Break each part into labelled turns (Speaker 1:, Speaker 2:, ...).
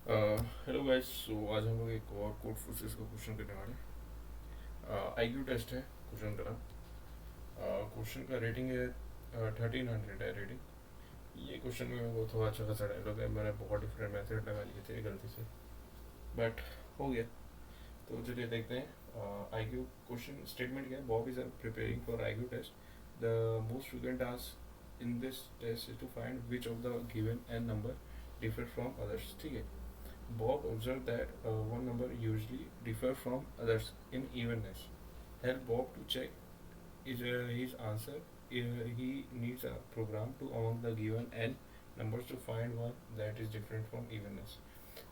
Speaker 1: Hello guys. सो आज हम लोग एक और कोड फोर्सेस का क्वेश्चन करने वाले हैं। आईक्यू टेस्ट है क्वेश्चन का। क्वेश्चन का रेटिंग है 1300 है रेटिंग। ये क्वेश्चन में वो थोड़ा अच्छा खासा डायलॉग है, मैंने बहुत डिफरेंट मेथड लगा लिए थे गलती से, बट हो गया। तो चलिए देखते हैं। आईक्यू क्वेश्चन स्टेटमेंट क्या है। Bob is preparing for IQ test. The most frequent task in this test is to find which of the given n number differ from others. ठीक है। Bob observed that one number usually differ from others in evenness. Help Bob to check his answer. He needs a program to among the given n numbers to find one that is different from evenness.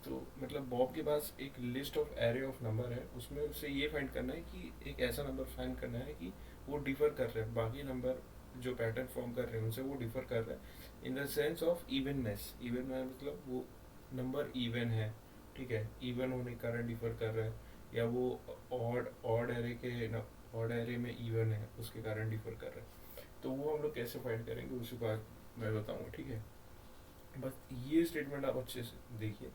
Speaker 1: तो मतलब Bob के पास एक list of array of number है, उसमें उसे ये find करना है कि एक ऐसा नंबर फाइंड करना है कि वो डिफर कर रहे हैं बाकी नंबर जो पैटर्न फॉर्म कर रहे हैं उनसे, वो डिफर कर रहा है in the sense of evenness. Even में मतलब वो नंबर इवन है, ठीक है, इवन होने के कारण डिफर कर रहा है, या वो ऑड ऑड एरे के ऑड एरे में इवन है उसके कारण डिफर कर रहा है। तो वो हम लोग कैसे फाइंड करेंगे उसी बात मैं बताऊंगा, ठीक है। बस ये स्टेटमेंट आप अच्छे से देखिए।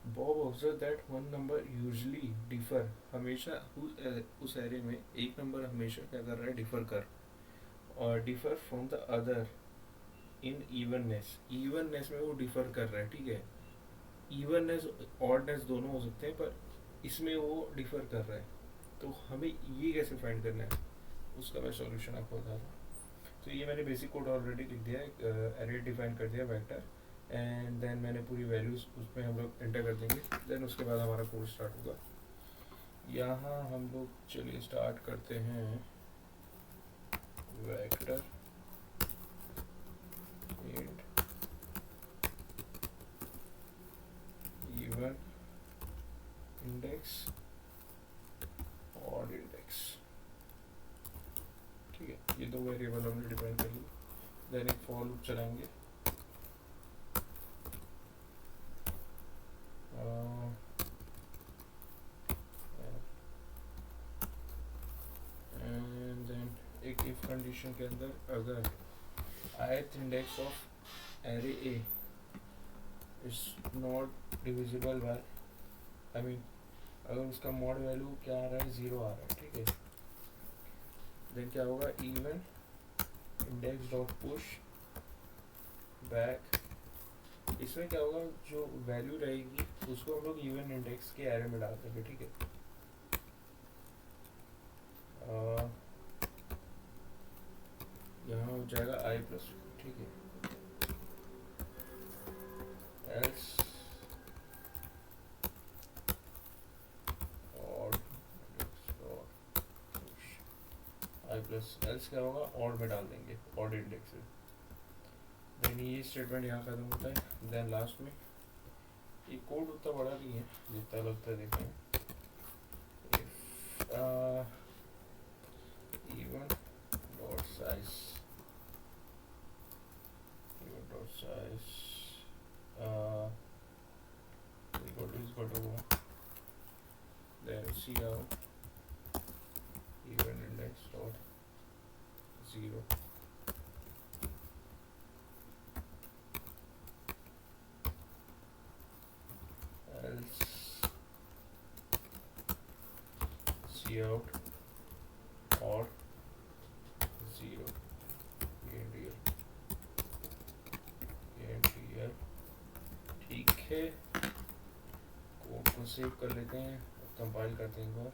Speaker 1: Bob observe that one number usually differ, हमेशा उस एरे में एक नंबर हमेशा क्या कर रहा है, डिफर कर, और differ from the other in evenness. Evenness में वो डिफर कर रहा है, ठीक है। इवननेस ऑडनेस दोनों हो सकते हैं, पर इसमें वो डिफर कर रहा है। तो हमें ये कैसे फाइंड करना है, उसका मैं सॉल्यूशन आपको बता रहा हूँ। तो ये मैंने बेसिक कोड ऑलरेडी लिख दिया है, एरे डिफाइन कर दिया वेक्टर, एंड देन मैंने पूरी वैल्यूज उसमें हम लोग एंटर कर देंगे। देन उसके बाद हमारा कोड स्टार्ट होगा। यहाँ हम लोग चलिए स्टार्ट करते हैं। Vector int even index odd index, ठीक है। ये दो वेरिएबल हमने डिफाइन कर ली। देन एक फॉर लूप चलाएंगे। एंड देन एक इफ कंडीशन के अंदर अगर ith index of array A is not divisible by, I mean अगर उसका मॉड वैल्यू क्या आ रहा है, जीरो आ रहा है, ठीक है, देन क्या होगा, even index dot push back. इसमें क्या होगा, जो वैल्यू रहेगी उसको हम लोग इवन इंडेक्स के एरे में डाल देंगे, ठीक है। यहाँ हो जाएगा आई प्लस, ठीक है। एल्स और आई प्लस एल्स क्या होगा, ऑड में डाल देंगे, ऑड इंडेक्स से। देन ये स्टेटमेंट यहाँ खत्म होता है। देन लास्ट में ये कोड उतना बड़ा नहीं है जितना लगता है देखने में। Even dot size, even dot size equal to 1, then cout even index dot 0, else cout or 0 ANDL, ठीक है। कोड को सेव कर लेते हैं, कंपाइल करते हैं एक बार।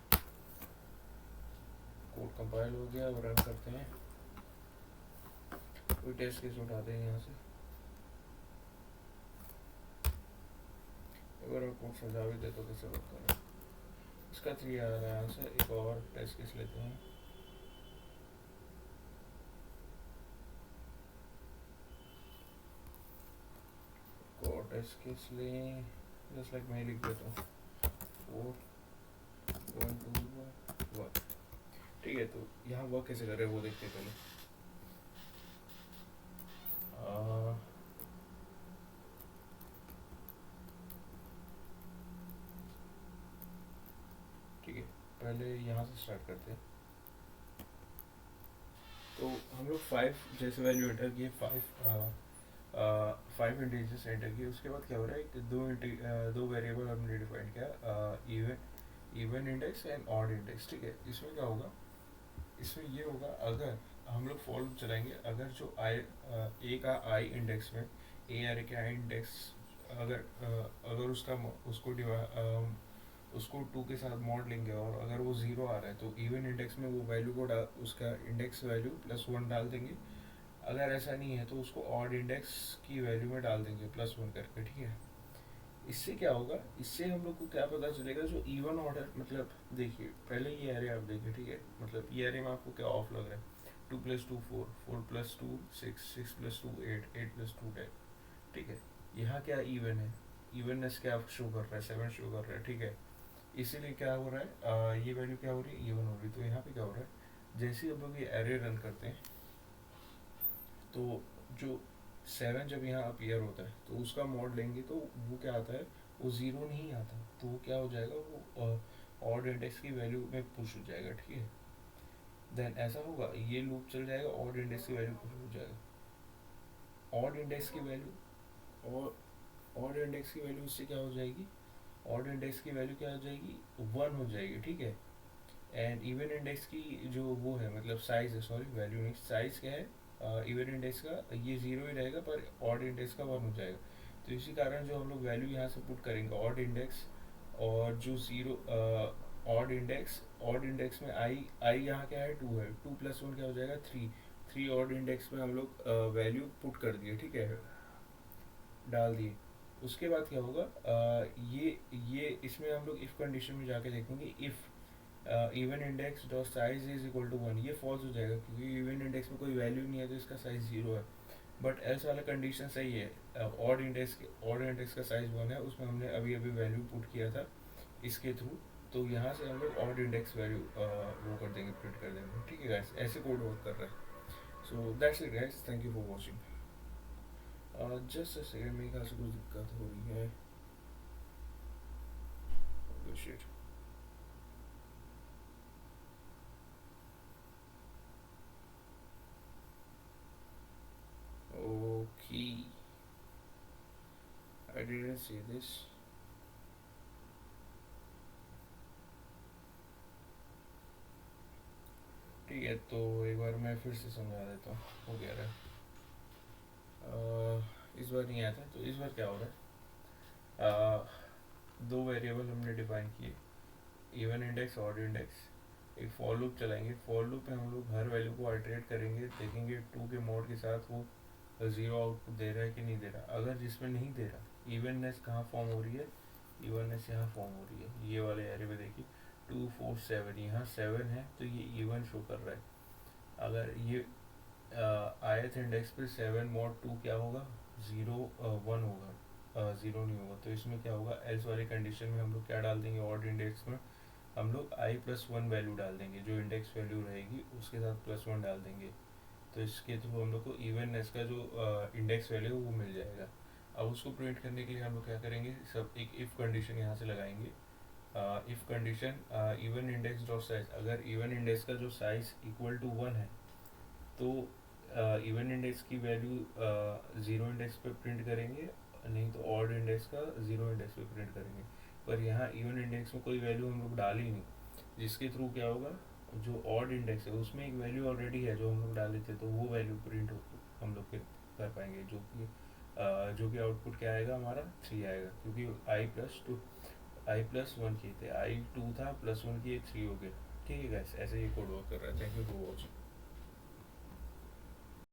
Speaker 1: कोड कंपाइल हो गया और रन करते हैं। कोई टेस्ट केस उठाते हैं यहाँ से। अगर मैं कोड समझा भी दे तो कैसे वर्क करें। इसका 3 आ रहा है आंसर। एक और टेस्ट केस लेते हैं। और टेस्ट केस लें, जस्ट लाइक मैं लिख देता हूँ 4 1 2 1, ठीक है। तो यहाँ वर्क कैसे कर रहे हैं वो देखते हैं पहले। ठीक है, पहले यहाँ से स्टार्ट करते हैं। तो हम लोग 5 जैसे वैल्यू एंटर किए, 5 5 इंटीजर्स एंटर किए, उसके बाद क्या हो रहा है कि दो वेरिएबल हमने डिफाइन किया, even index and odd index, ठीक है। इसमें क्या होगा, इसमें ये होगा, अगर हम लोग फॉर लूप चलाएंगे, अगर जो ए का आई इंडेक्स में, ए अरे के आई इंडेक्स अगर उसको 2 के साथ मॉड लेंगे और अगर वो 0 आ रहा है तो इवन इंडेक्स में वो वैल्यू को उसका इंडेक्स वैल्यू +1 डाल देंगे। अगर ऐसा नहीं है तो उसको ऑड इंडेक्स की वैल्यू में डाल देंगे +1 करके, ठीक है। इससे क्या होगा, इससे हम लोग को क्या पता चलेगा, जो इवन ऑर्डर, मतलब देखिए पहले ये एरे आप देखिए, ठीक है, मतलब ये एरे में आपको क्या ऑफ लग रहा है, 2 + 2 4, 4 + 2 6, 6 + 2 8, 8 + 2 10, ठीक है। यहाँ क्या इवन है, इवननेस क्या शो कर रहा है, 7 शो कर रहा है, ठीक है। इसीलिए क्या हो रहा है, ये वैल्यू क्या हो रही है, इवन हो रही है। तो यहाँ पे क्या हो रहा है, जैसे ही हम लोग ये एरे रन करते हैं तो जो 7 जब यहाँ अपीयर होता है तो उसका मॉड लेंगे तो वो क्या आता है, वो 0 नहीं आता, तो वो क्या हो जाएगा, वो ऑड इंडेक्स की वैल्यू में पुश हो जाएगा, ठीक है। देन ऐसा होगा, ये लूप चल जाएगा, ऑड इंडेक्स की वैल्यू पुश हो जाएगा, ऑड इंडेक्स की वैल्यू, और ऑड इंडेक्स की वैल्यू उससे क्या हो जाएगी, ऑड इंडेक्स की वैल्यू क्या हो जाएगी, 1 हो जाएगी, ठीक है। एंड इवन इंडेक्स की जो वो है, मतलब साइज है, सॉरी वैल्यू नहीं, साइज क्या है, इवन इंडेक्स का ये 0 ही रहेगा पर ऑड इंडेक्स का 1 हो जाएगा। तो इसी कारण जो हम लोग वैल्यू यहाँ से पुट करेंगे ऑड इंडेक्स, और जो 0 ऑड इंडेक्स में आई यहाँ क्या है, 2 है, 2 + 1 क्या हो जाएगा, 3 ऑड इंडेक्स में हम लोग वैल्यू पुट कर दिए, ठीक है, डाल दिए। उसके बाद क्या होगा, ये इसमें हम लोग इफ़ कंडीशन में जाके देखेंगे, if even index dot size is equal to 1, ये फॉल्स हो जाएगा क्योंकि इवन इंडेक्स में कोई वैल्यू नहीं है तो इसका साइज 0 है। बट एल्स वाला कंडीशन सही है, ऑड इंडेक्स का साइज 1 है, उसमें हमने अभी अभी वैल्यू पुट किया था इसके थ्रू, तो यहाँ से हम लोग ऑड इंडेक्स वैल्यू वो कर देंगे, प्रिंट कर देंगे, ठीक है गाइस, ऐसे कोड वर्क कर रहा है। So that's it guys, thank you for watching. Just a second, मेरे ख्याल से कुछ दिक्कत हो रही है। Oh, shit. Okay, I didn't see this. ठीक है, तो एक बार मैं फिर से समझा देता हूँ, हो गया रहा इस बार नहीं आया था, तो इस बार क्या हो रहा है, दो वेरिएबल हमने डिफाइन किए, इवन इंडेक्स, ऑड इंडेक्स। एक फॉर लूप चलाएंगे, फॉर लूप में हम लोग हर वैल्यू को आइटरेट करेंगे, देखेंगे 2 के मोड के साथ वो 0 आउटपुट दे रहा है कि नहीं दे रहा। अगर जिसमें नहीं दे रहा, इवननेस कहाँ फॉर्म हो रही है, इवननेस यहाँ फॉर्म हो रही है, ये वाले एरे में देखिए 2 4 7, यहाँ 7 है तो ये इवन शो कर रहा है। अगर ये ith इंडेक्स पे 7 mod 2 क्या होगा, 0 1 होगा, 0 नहीं होगा। तो इसमें क्या होगा, एल्स वाली कंडीशन में हम लोग क्या डाल देंगे, ऑड इंडेक्स में हम लोग i+1 वैल्यू डाल देंगे, जो इंडेक्स वैल्यू रहेगी उसके साथ +1 डाल देंगे। तो इसके थ्रू हम लोग को इवननेस का जो इंडेक्स वैल्यू है वो मिल जाएगा। अब उसको प्रिंट करने के लिए हम लोग क्या करेंगे, सब एक इफ़ कंडीशन यहाँ से लगाएंगे। If condition even index dot size, अगर इवन इंडेक्स का जो साइज इक्वल टू 1 है तो इवन इंडेक्स की वैल्यू 0 इंडेक्स पे प्रिंट करेंगे, नहीं तो ऑड इंडेक्स का 0 इंडेक्स पे प्रिंट करेंगे। पर यहाँ इवन इंडेक्स में कोई वैल्यू हम लोग डाल ही नहीं, जिसके थ्रू क्या होगा, जो ऑड इंडेक्स है उसमें एक वैल्यू ऑलरेडी है जो हम लोग डाले थे, तो वो वैल्यू प्रिंट हम लोग कर पाएंगे, जो कि आउटपुट क्या आएगा हमारा, 3 आएगा, क्योंकि i+1 किए थे, i 2 था, +1 किए 3 हो गए, ठीक है गाइस, ऐसे ही कोड वर्क कर रहा है। Thank you for watching.